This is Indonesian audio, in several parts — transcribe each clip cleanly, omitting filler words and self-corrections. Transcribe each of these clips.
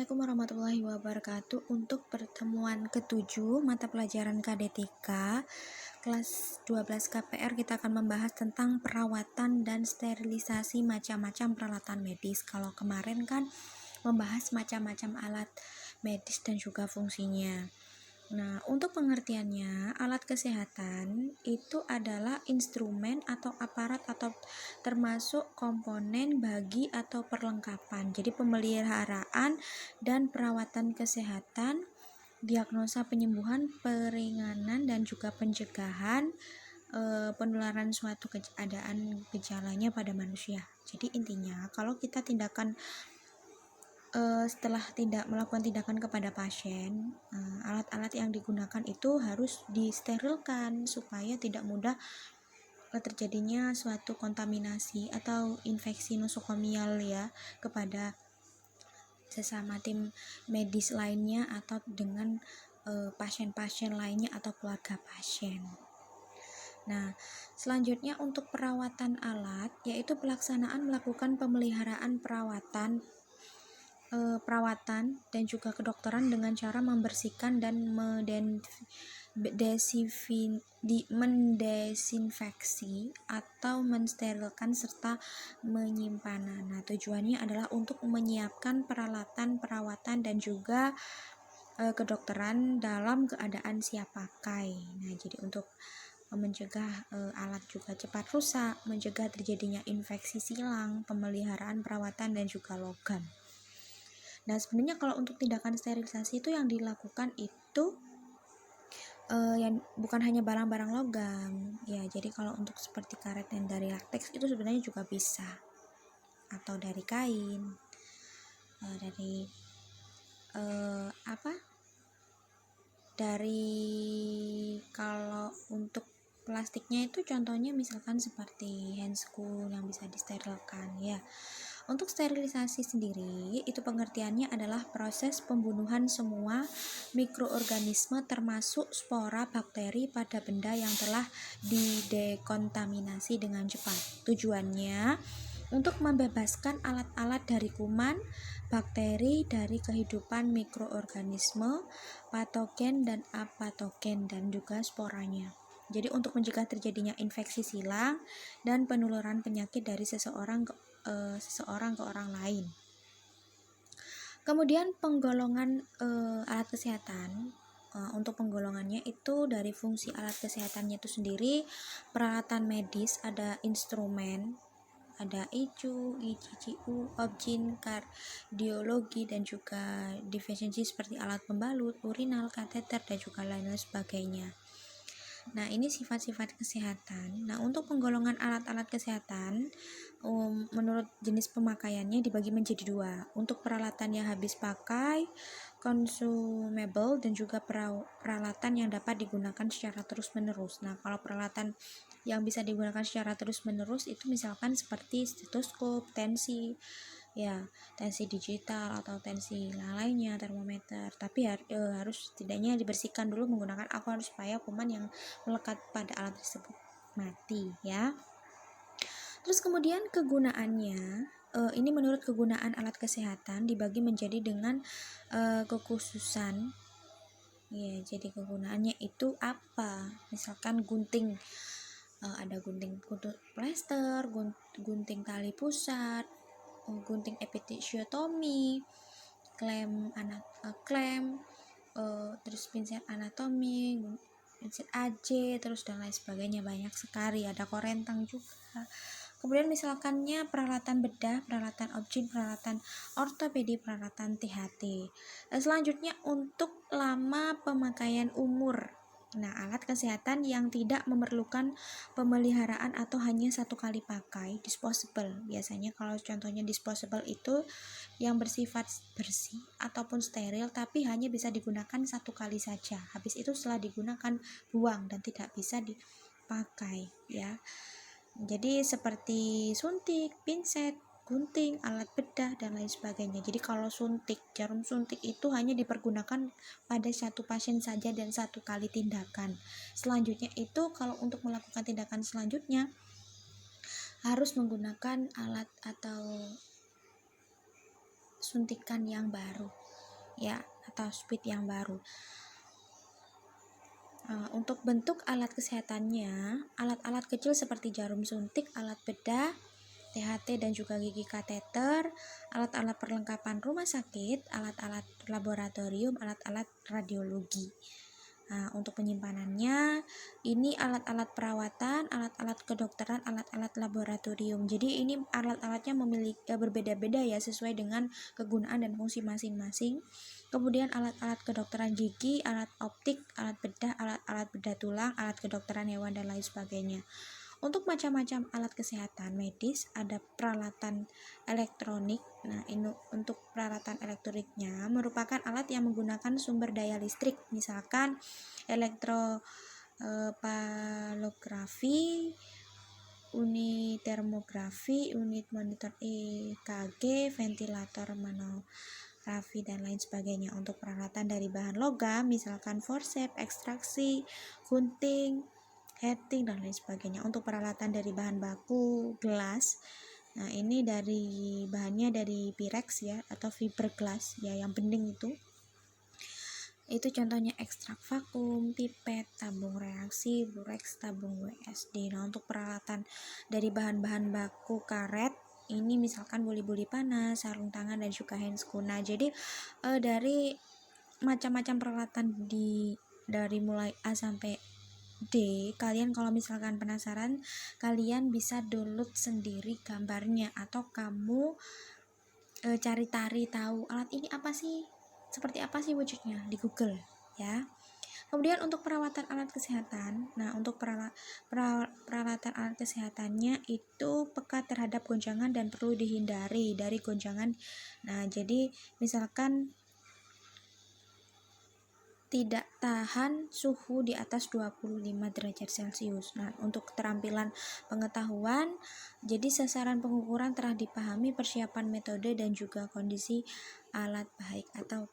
Assalamualaikum warahmatullahi wabarakatuh. Untuk pertemuan ke-7 mata pelajaran KD3 kelas 12 KPR, kita akan membahas tentang perawatan dan sterilisasi macam-macam peralatan medis. Kalau kemarin kan membahas macam-macam alat medis dan juga fungsinya. Nah, untuk pengertiannya, alat kesehatan itu adalah instrumen atau aparat atau termasuk komponen bagi atau perlengkapan. Jadi pemeliharaan dan perawatan kesehatan, diagnosa penyembuhan, peringanan dan juga pencegahan penularan suatu keadaan gejalanya pada manusia. Jadi intinya kalau kita setelah tidak melakukan tindakan kepada pasien, alat-alat yang digunakan itu harus disterilkan supaya tidak mudah terjadinya suatu kontaminasi atau infeksi nosokomial ya kepada sesama tim medis lainnya atau dengan pasien-pasien lainnya atau keluarga pasien. Nah, selanjutnya untuk perawatan alat, yaitu pelaksanaan melakukan pemeliharaan perawatan dan juga kedokteran dengan cara membersihkan dan mendesinfeksi atau mensterilkan serta menyimpan. Nah, tujuannya adalah untuk menyiapkan peralatan perawatan dan juga kedokteran dalam keadaan siap pakai. Nah, jadi untuk mencegah alat juga cepat rusak, mencegah terjadinya infeksi silang, pemeliharaan perawatan dan juga logam. Nah, sebenarnya kalau untuk tindakan sterilisasi itu yang dilakukan itu yang bukan hanya barang-barang logam ya. Jadi kalau untuk seperti karet yang dari latex itu sebenarnya juga bisa, atau dari kain, dari kalau untuk plastiknya itu contohnya misalkan seperti handscoon yang bisa disterilkan ya. Untuk sterilisasi sendiri, itu pengertiannya adalah proses pembunuhan semua mikroorganisme termasuk spora bakteri pada benda yang telah didekontaminasi dengan cepat. Tujuannya untuk membebaskan alat-alat dari kuman, bakteri, dari kehidupan mikroorganisme, patogen dan apatogen, dan juga sporanya. Jadi untuk mencegah terjadinya infeksi silang dan penularan penyakit dari seseorang ke orang lain. Kemudian penggolongan alat kesehatan. Untuk penggolongannya itu dari fungsi alat kesehatannya itu sendiri, peralatan medis ada instrumen, ada ICU, ICCU, objin, kardiologi dan juga defisiensi seperti alat pembalut, urinal, kateter dan juga lain-lain sebagainya. Nah, ini sifat-sifat kesehatan. Nah, untuk penggolongan alat-alat kesehatan menurut jenis pemakaiannya dibagi menjadi dua. Untuk peralatan yang habis pakai, consumable, dan juga peralatan yang dapat digunakan secara terus-menerus. Nah, kalau peralatan yang bisa digunakan secara terus-menerus itu misalkan seperti stetoskop, tensi digital atau tensi lainnya, termometer, tapi harus setidaknya dibersihkan dulu menggunakan alkohol supaya kuman yang melekat pada alat tersebut mati ya. Terus kemudian kegunaannya, ini menurut kegunaan alat kesehatan dibagi menjadi dengan kekhususan ya. Jadi kegunaannya itu apa? Misalkan gunting, ada gunting plester, gunting tali pusat, gunting episiotomi, klem terus pinset anatomi, pinset AJ, terus dan lain sebagainya, banyak sekali. Ada korentang juga. Kemudian misalkannya peralatan bedah, peralatan objin, peralatan ortopedi, peralatan THT. Selanjutnya untuk lama pemakaian umur. Nah, alat kesehatan yang tidak memerlukan pemeliharaan atau hanya satu kali pakai, disposable. Biasanya kalau contohnya disposable itu yang bersifat bersih ataupun steril, tapi hanya bisa digunakan satu kali saja. Habis itu setelah digunakan buang dan tidak bisa dipakai ya. Jadi seperti suntik, pinset, gunting, alat bedah dan lain sebagainya. Jadi kalau jarum suntik itu hanya dipergunakan pada satu pasien saja dan satu kali tindakan. Selanjutnya itu kalau untuk melakukan tindakan selanjutnya harus menggunakan alat atau suntikan yang baru ya, atau speed yang baru. Untuk bentuk alat kesehatannya, alat-alat kecil seperti jarum suntik, alat bedah, THT dan juga gigi kateter, alat-alat perlengkapan rumah sakit, alat-alat laboratorium, alat-alat radiologi. Nah, untuk penyimpanannya, ini alat-alat perawatan, alat-alat kedokteran, alat-alat laboratorium. Jadi ini alat-alatnya memiliki berbeda-beda ya, sesuai dengan kegunaan dan fungsi masing-masing. Kemudian alat-alat kedokteran gigi, alat optik, alat bedah, alat-alat bedah tulang, alat kedokteran hewan dan lain sebagainya. Untuk macam-macam alat kesehatan medis ada peralatan elektronik. Nah, ini untuk peralatan elektroniknya merupakan alat yang menggunakan sumber daya listrik, misalkan elektropalografi, unit termografi, unit monitor EKG, ventilator manografi dan lain sebagainya. Untuk peralatan dari bahan logam misalkan forceps, ekstraksi, gunting, heating dan lain sebagainya. Untuk peralatan dari bahan baku gelas, nah ini dari bahannya dari Pyrex ya, atau fiberglass ya, yang bening itu contohnya ekstrak vakum, pipet, tabung reaksi, bureks, tabung WSD. Nah, untuk peralatan dari bahan-bahan baku karet ini misalkan boli-boli panas, sarung tangan dan juga handscoon. Nah, jadi dari macam-macam peralatan dari mulai A sampai D, kalian kalau misalkan penasaran, kalian bisa download sendiri gambarnya atau kamu cari tahu alat ini apa sih, seperti apa sih wujudnya di Google ya. Kemudian untuk perawatan alat kesehatan, nah untuk peralatan alat kesehatannya itu peka terhadap goncangan dan perlu dihindari dari goncangan. Nah, jadi misalkan tidak tahan suhu di atas 25 derajat Celcius. Nah, untuk keterampilan pengetahuan, jadi sasaran pengukuran telah dipahami, persiapan metode dan juga kondisi alat baik atau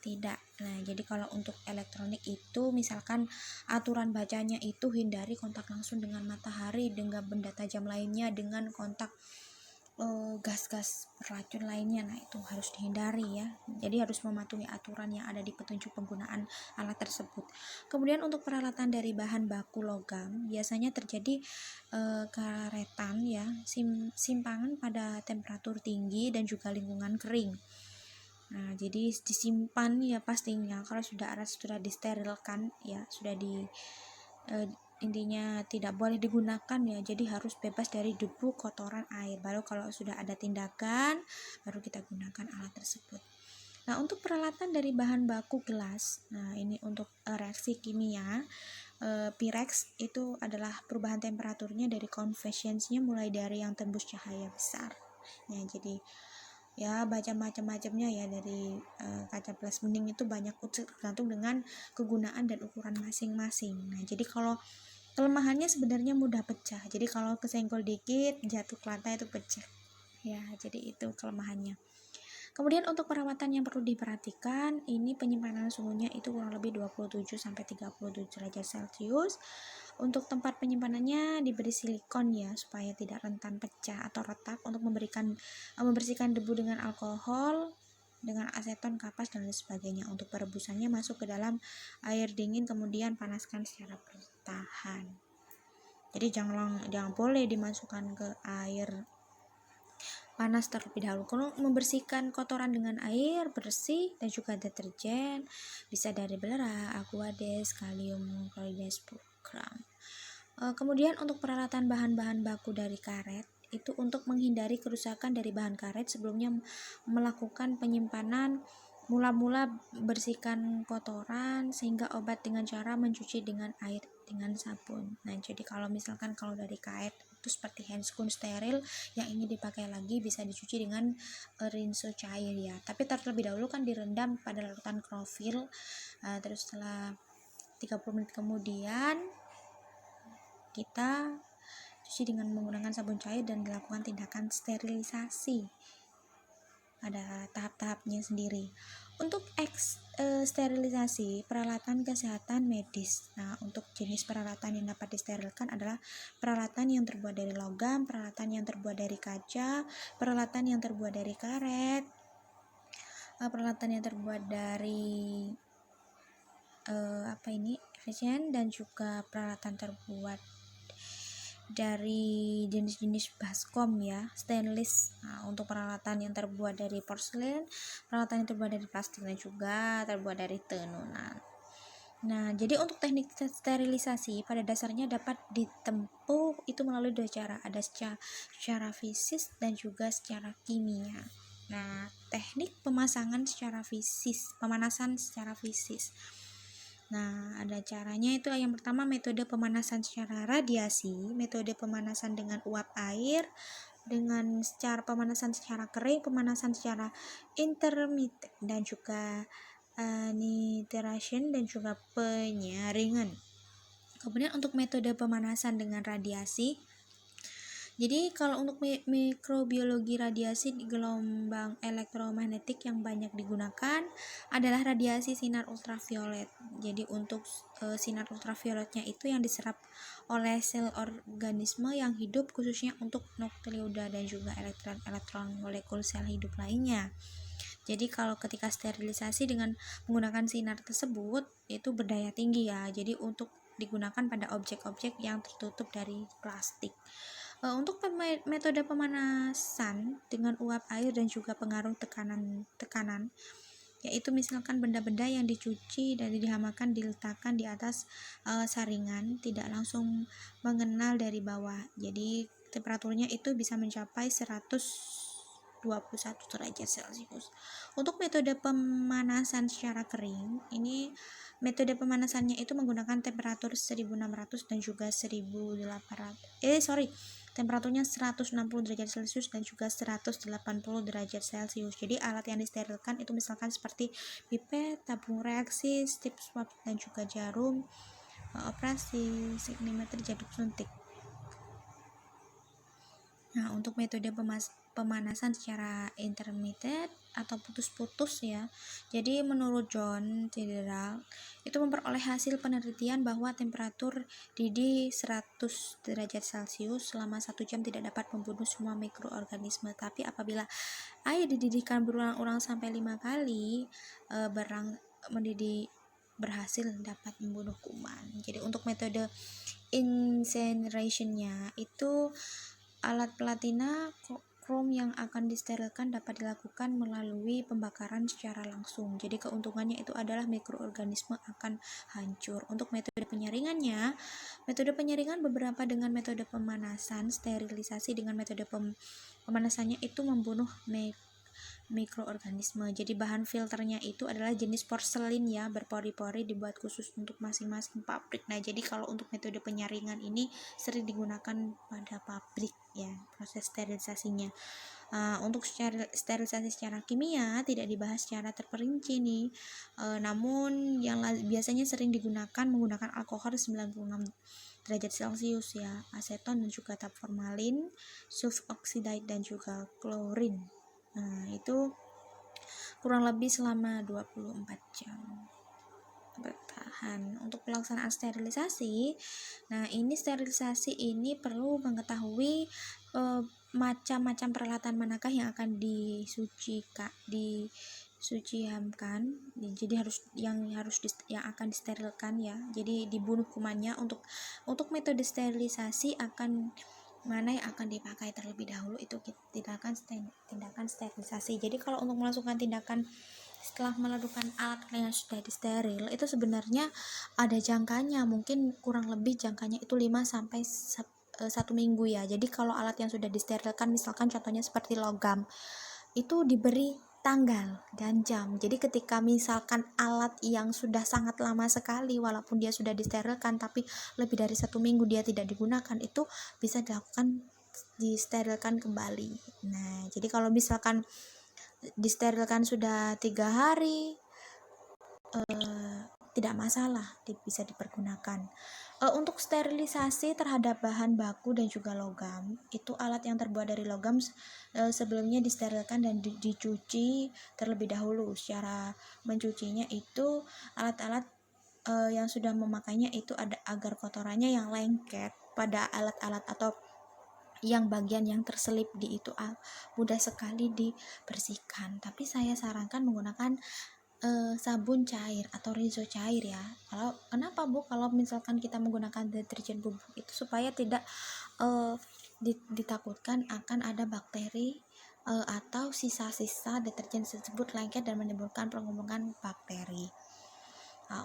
tidak. Nah, jadi kalau untuk elektronik itu misalkan aturan bacanya itu hindari kontak langsung dengan matahari, dengan benda tajam lainnya, dengan kontak gas-gas beracun lainnya. Nah, itu harus dihindari ya. Jadi harus mematuhi aturan yang ada di petunjuk penggunaan alat tersebut. Kemudian untuk peralatan dari bahan baku logam biasanya terjadi karetan ya, simpangan pada temperatur tinggi dan juga lingkungan kering. Nah, jadi disimpan ya pastinya. Kalau alat sudah disterilkan ya, sudah intinya tidak boleh digunakan ya, jadi harus bebas dari debu, kotoran, air. Baru kalau sudah ada tindakan baru kita gunakan alat tersebut. Nah, untuk peralatan dari bahan baku gelas, nah ini untuk reaksi kimia, Pyrex itu adalah perubahan temperaturnya dari convectionsnya mulai dari yang tembus cahaya besar ya. Jadi ya baca macam-macamnya ya, dari kaca gelas bening itu banyak, tergantung dengan kegunaan dan ukuran masing-masing. Nah, jadi kalau kelemahannya sebenarnya mudah pecah, jadi kalau kesenggol dikit jatuh ke lantai itu pecah ya, jadi itu kelemahannya. Kemudian untuk perawatan yang perlu diperhatikan, ini penyimpanan suhunya itu kurang lebih 27-37 derajat Celcius. Untuk tempat penyimpanannya diberi silikon ya, supaya tidak rentan pecah atau retak. Untuk membersihkan debu dengan alkohol, dengan aseton, kapas dan lain sebagainya. Untuk perebusannya masuk ke dalam air dingin, kemudian panaskan secara bertahan. Jadi jangan boleh dimasukkan ke air panas terlebih dahulu. Kalau membersihkan kotoran dengan air bersih dan juga deterjen, bisa dari Belera, Aquades, kalium klorida 10 gram. Kemudian untuk peralatan bahan-bahan baku dari karet, itu untuk menghindari kerusakan dari bahan karet sebelumnya melakukan penyimpanan, mula-mula bersihkan kotoran sehingga obat dengan cara mencuci dengan air dengan sabun. Nah, jadi kalau misalkan kalau dari karet itu seperti handscoon steril yang ingin dipakai lagi, bisa dicuci dengan rinso cair ya. Tapi terlebih dahulu kan direndam pada larutan klorofil. Terus setelah 30 menit kemudian kita cuci dengan menggunakan sabun cair dan dilakukan tindakan sterilisasi. Ada tahap-tahapnya sendiri. Untuk sterilisasi peralatan kesehatan medis. Nah, untuk jenis peralatan yang dapat disterilkan adalah peralatan yang terbuat dari logam, peralatan yang terbuat dari kaca, peralatan yang terbuat dari karet, peralatan yang terbuat dari efisien, dan juga peralatan terbuat dari jenis-jenis baskom ya, stainless. Nah, untuk peralatan yang terbuat dari porselen, peralatan yang terbuat dari plastik, dan juga terbuat dari tenunan. Nah, jadi untuk teknik sterilisasi pada dasarnya dapat ditempuh itu melalui dua cara, ada secara fisik dan juga secara kimia. Nah, teknik pemanasan secara fisik. Nah, ada caranya itu yang pertama metode pemanasan secara radiasi, metode pemanasan dengan uap air, dengan secara pemanasan secara kering, pemanasan secara intermittent, dan juga nitration, dan juga penyaringan. Kemudian untuk metode pemanasan dengan radiasi, jadi kalau untuk mikrobiologi radiasi di gelombang elektromagnetik yang banyak digunakan adalah radiasi sinar ultraviolet. Jadi untuk sinar ultravioletnya itu yang diserap oleh sel organisme yang hidup, khususnya untuk nukleoda dan juga elektron molekul sel hidup lainnya. Jadi kalau ketika sterilisasi dengan menggunakan sinar tersebut itu berdaya tinggi ya. Jadi untuk digunakan pada objek-objek yang tertutup dari plastik. Untuk metode pemanasan dengan uap air dan juga pengaruh tekanan, yaitu misalkan benda-benda yang dicuci dan dihamakan diletakkan di atas saringan, tidak langsung mengenal dari bawah. Jadi temperaturnya itu bisa mencapai 121 derajat Celcius. Untuk metode pemanasan secara kering, ini metode pemanasannya itu menggunakan temperatur 1600 dan juga 1800. Temperaturnya 160 derajat Celcius dan juga 180 derajat Celcius. Jadi alat yang disterilkan itu misalkan seperti pipet, tabung reaksi, strip swab, dan juga jarum operasi, signimeter, jarum suntik. Nah, untuk metode pemanasan secara intermittent atau putus-putus ya. Jadi menurut John Tidal itu memperoleh hasil penelitian bahwa temperatur didih 100 derajat Celcius selama 1 jam tidak dapat membunuh semua mikroorganisme, tapi apabila air dididihkan berulang-ulang sampai 5 kali, mendidih berhasil dapat membunuh kuman. Jadi untuk metode incinerationnya itu alat platina krom yang akan disterilkan dapat dilakukan melalui pembakaran secara langsung. Jadi keuntungannya itu adalah mikroorganisme akan hancur. Untuk metode penyaringannya, metode penyaringan beberapa dengan metode pemanasan, sterilisasi dengan metode pemanasannya itu membunuh mikroorganisme. Jadi bahan filternya itu adalah jenis porselin ya, berpori-pori, dibuat khusus untuk masing-masing pabrik. Nah, jadi kalau untuk metode penyaringan ini sering digunakan pada pabrik ya, proses sterilisasinya. Untuk sterilisasi secara kimia tidak dibahas secara terperinci nih. Namun yang biasanya sering digunakan menggunakan alkohol 96 derajat Celcius ya, aseton dan juga tab formalin, sulfoxide dan juga klorin. Nah, itu kurang lebih selama 24 jam bertahan. Untuk pelaksanaan sterilisasi, nah ini sterilisasi ini perlu mengetahui macam-macam peralatan manakah yang akan disucihamkan. Jadi yang akan disterilkan ya. Jadi dibunuh kumannya. Untuk metode sterilisasi mana yang akan dipakai terlebih dahulu itu tindakan sterilisasi. Jadi kalau untuk melakukan tindakan setelah melakukan alat yang sudah disteril itu sebenarnya ada jangkanya, mungkin kurang lebih jangkanya itu 5 sampai 1 minggu ya. Jadi kalau alat yang sudah disterilkan, misalkan contohnya seperti logam, itu diberi tanggal dan jam. Jadi ketika misalkan alat yang sudah sangat lama sekali walaupun dia sudah disterilkan tapi lebih dari 1 minggu dia tidak digunakan, itu bisa disterilkan kembali. Nah, jadi kalau misalkan disterilkan sudah 3 hari tidak masalah, bisa dipergunakan. Untuk sterilisasi terhadap bahan baku dan juga logam, itu alat yang terbuat dari logam sebelumnya disterilkan dan dicuci terlebih dahulu. Secara mencucinya itu alat-alat yang sudah memakainya itu ada agar kotorannya yang lengket pada alat-alat atau yang bagian yang terselip di itu mudah sekali dibersihkan. Tapi saya sarankan menggunakan sabun cair atau Rizo cair ya. Kenapa Bu? Kalau misalkan kita menggunakan deterjen bubuk itu supaya tidak ditakutkan akan ada bakteri atau sisa-sisa deterjen tersebut lengket dan menimbulkan penumbuhan bakteri.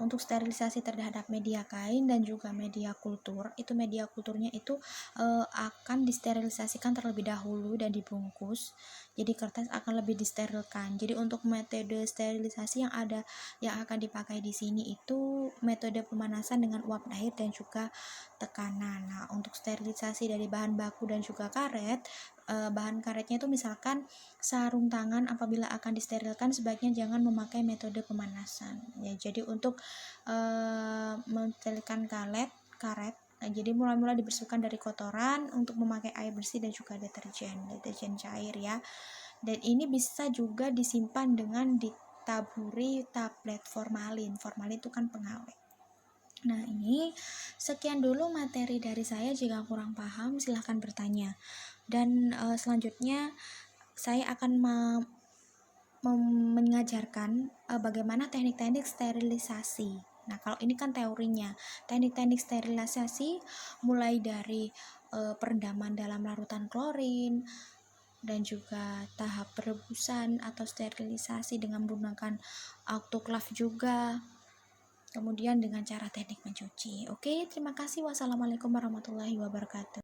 Untuk sterilisasi terhadap media kain dan juga media kultur, itu media kulturnya itu akan disterilisasikan terlebih dahulu dan dibungkus. Jadi kertas akan lebih disterilkan. Jadi untuk metode sterilisasi yang akan dipakai di sini itu metode pemanasan dengan uap air dan juga tekanan. Nah, untuk sterilisasi dari bahan baku dan juga karet, bahan karetnya itu misalkan sarung tangan apabila akan disterilkan sebaiknya jangan memakai metode pemanasan ya. Jadi untuk mensterilkan karet, jadi mula-mula dibersihkan dari kotoran untuk memakai air bersih dan juga deterjen cair ya. Dan ini bisa juga disimpan dengan ditaburi tablet formalin itu kan pengawet. Nah, ini sekian dulu materi dari saya. Jika kurang paham silahkan bertanya. Dan selanjutnya saya akan mengajarkan bagaimana teknik-teknik sterilisasi. Nah, kalau ini kan teorinya. Teknik-teknik sterilisasi mulai dari perendaman dalam larutan klorin dan juga tahap perebusan atau sterilisasi dengan menggunakan autoclave juga. Kemudian dengan cara teknik mencuci. Oke, terima kasih. Wassalamualaikum warahmatullahi wabarakatuh.